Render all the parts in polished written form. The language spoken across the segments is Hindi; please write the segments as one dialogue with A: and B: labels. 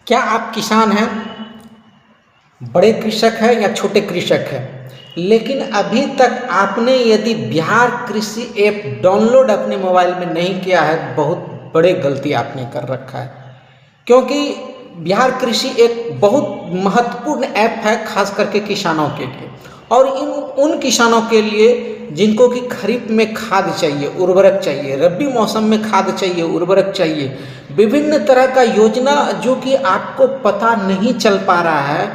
A: क्या आप किसान हैं, बड़े कृषक हैं या छोटे कृषक हैं, लेकिन अभी तक आपने यदि बिहार कृषि ऐप डाउनलोड अपने मोबाइल में नहीं किया है, बहुत बड़े गलती आपने कर रखा है। क्योंकि बिहार कृषि एक बहुत महत्वपूर्ण ऐप है, खास करके किसानों के लिए, और उन किसानों के लिए जिनको कि खरीफ में खाद चाहिए, उर्वरक चाहिए, रबी मौसम में खाद चाहिए, उर्वरक चाहिए, विभिन्न तरह का योजना जो कि आपको पता नहीं चल पा रहा है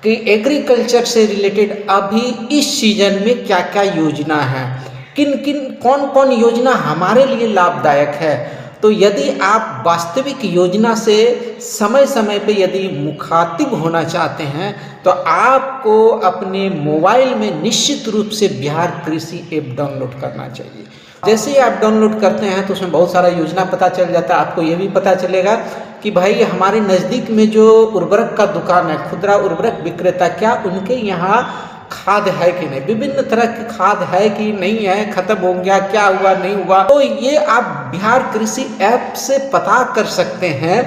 A: कि एग्रीकल्चर से रिलेटेड अभी इस सीजन में क्या क्या योजना है, किन किन कौन कौन योजना हमारे लिए लाभदायक है। तो यदि आप वास्तविक योजना से समय समय पे यदि मुखातिब होना चाहते हैं तो आपको अपने मोबाइल में निश्चित रूप से बिहार कृषि ऐप डाउनलोड करना चाहिए। जैसे ही आप डाउनलोड करते हैं तो उसमें बहुत सारा योजना पता चल जाता है। आपको ये भी पता चलेगा कि भाई हमारे नज़दीक में जो उर्वरक का दुकान है, खुदरा उर्वरक विक्रेता, क्या उनके यहाँ खाद है कि नहीं, विभिन्न तरह की खाद है कि नहीं है, खत्म हो गया, क्या हुआ, नहीं हुआ। तो ये आप बिहार कृषि ऐप से पता कर सकते हैं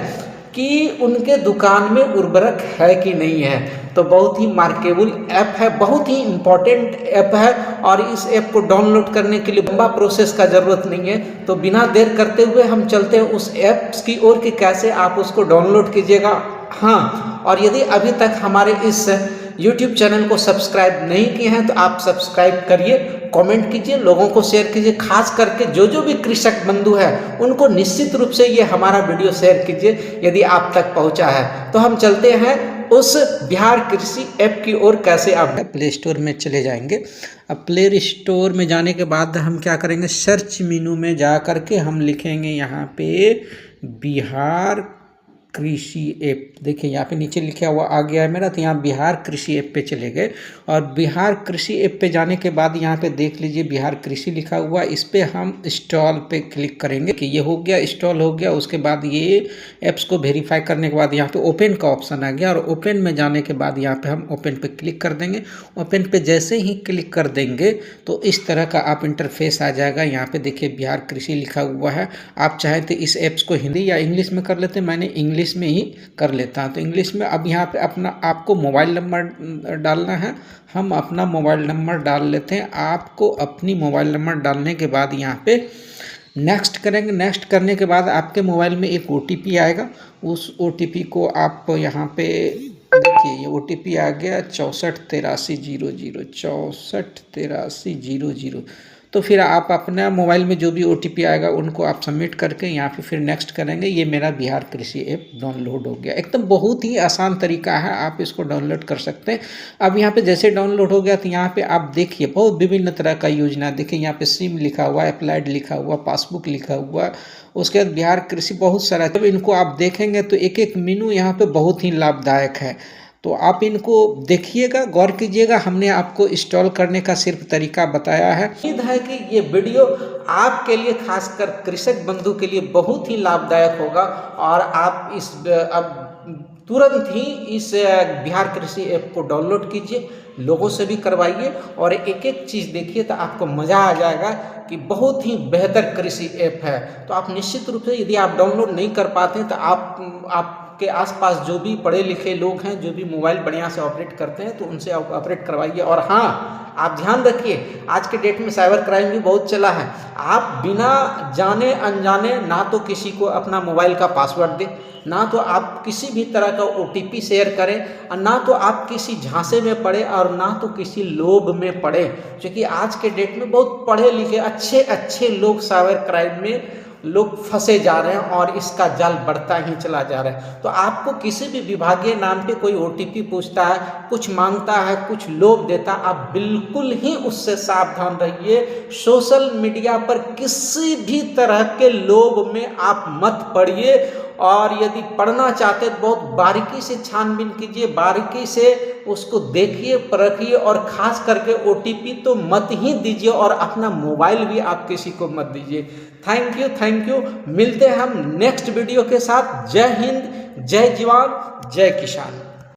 A: कि उनके दुकान में उर्वरक है कि नहीं है। तो बहुत ही मार्केबल ऐप है, बहुत ही इम्पोर्टेंट ऐप है, और इस ऐप को डाउनलोड करने के लिए लंबा प्रोसेस का ज़रूरत नहीं है। तो बिना देर करते हुए हम चलते हैं उस ऐप की ओर कि कैसे आप उसको डाउनलोड कीजिएगा। हाँ, और यदि अभी तक हमारे इस YouTube चैनल को सब्सक्राइब नहीं किए हैं तो आप सब्सक्राइब करिए, कमेंट कीजिए, लोगों को शेयर कीजिए, खास करके जो भी कृषक बंधु है उनको निश्चित रूप से ये हमारा वीडियो शेयर कीजिए यदि आप तक पहुंचा है। तो हम चलते हैं उस बिहार कृषि ऐप की ओर। कैसे आप प्ले स्टोर में चले जाएंगे। अब प्ले स्टोर में जाने के बाद हम क्या करेंगे, सर्च मेनू में जा करके हम लिखेंगे यहाँ पे बिहार कृषि ऐप। देखिए यहाँ पे नीचे लिखा हुआ आ गया है मेरा, तो यहाँ बिहार कृषि ऐप पे चले गए, और बिहार कृषि ऐप पे जाने के बाद यहाँ पे देख लीजिए बिहार कृषि लिखा हुआ, इस पे हम इंस्टॉल पे क्लिक करेंगे कि ये हो गया, इंस्टॉल हो गया। उसके बाद ये ऐप्स को वेरीफाई करने के बाद यहाँ पे ओपन का ऑप्शन आ गया, और ओपन में जाने के बाद यहाँ पे हम ओपन पे क्लिक कर देंगे। ओपन पे जैसे ही क्लिक कर देंगे तो इस तरह का आप इंटरफेस आ जाएगा। यहाँ पे देखिए बिहार कृषि लिखा हुआ है। आप चाहें तो इस ऐप्स को हिंदी या इंग्लिश में कर लेते हैं, मैंने इंग्लिश में ही कर लेता हूँ। तो इंग्लिश में अब यहाँ पे अपना आपको मोबाइल नंबर डालना है, हम अपना मोबाइल नंबर डाल लेते हैं। आपको अपनी मोबाइल नंबर डालने के बाद यहाँ पे नेक्स्ट करेंगे। नेक्स्ट करने के बाद आपके मोबाइल में एक OTP आएगा, उस OTP को आप यहाँ पे देखिए, ये OTP आ गया 648300 648300। तो फिर आप अपना मोबाइल में जो भी OTP आएगा उनको आप सबमिट करके यहाँ पे फिर नेक्स्ट करेंगे। ये मेरा बिहार कृषि ऐप डाउनलोड हो गया। एकदम बहुत ही आसान तरीका है, आप इसको डाउनलोड कर सकते हैं। अब यहाँ पे जैसे डाउनलोड हो गया तो यहाँ पे आप देखिए बहुत विभिन्न तरह का योजना, देखिए यहाँ पे सिम लिखा हुआ है, अप्लाइड लिखा हुआ, पासबुक लिखा हुआ, उसके बाद बिहार कृषि, बहुत सारा। जब इनको आप देखेंगे तो एक एक मेनू यहाँ पे बहुत ही लाभदायक है। तो आप इनको देखिएगा, गौर कीजिएगा। हमने आपको इंस्टॉल करने का सिर्फ तरीका बताया है। उम्मीद है कि ये वीडियो आपके लिए, खासकर कृषक बंधु के लिए बहुत ही लाभदायक होगा, और आप इस अब तुरंत ही इस बिहार कृषि ऐप को डाउनलोड कीजिए, लोगों से भी करवाइए, और एक एक चीज़ देखिए तो आपको मज़ा आ जाएगा कि बहुत ही बेहतर कृषि ऐप है। तो आप निश्चित रूप से, यदि आप डाउनलोड नहीं कर पाते हैं तो आपके आसपास जो भी पढ़े लिखे लोग हैं, जो भी मोबाइल बढ़िया से ऑपरेट करते हैं, तो उनसे आप ऑपरेट करवाइए। और हाँ, आप ध्यान रखिए, आज के डेट में साइबर क्राइम भी बहुत चला है। आप बिना जाने अनजाने ना तो किसी को अपना मोबाइल का पासवर्ड दें, ना तो आप किसी भी तरह का OTP शेयर करें, और ना तो आप किसी झांसे में पड़े, और ना तो किसी लोभ में पड़े। क्योंकि आज के डेट में बहुत पढ़े लिखे अच्छे लोग साइबर क्राइम में लोग फंसे जा रहे हैं, और इसका जाल बढ़ता ही चला जा रहा है। तो आपको किसी भी विभागीय नाम पे कोई OTP पूछता है, कुछ मांगता है, कुछ लोभ देता, आप बिल्कुल ही उससे सावधान रहिए। सोशल मीडिया पर किसी भी तरह के लोभ में आप मत पड़िए, और यदि पढ़ना चाहते तो बहुत बारीकी से छानबीन कीजिए, बारीकी से उसको देखिए, परखिए, और ख़ास करके OTP तो मत ही दीजिए, और अपना मोबाइल भी आप किसी को मत दीजिए। Thank you. मिलते हैं हम नेक्स्ट वीडियो के साथ। जय हिंद, जय जवान, जय किसान।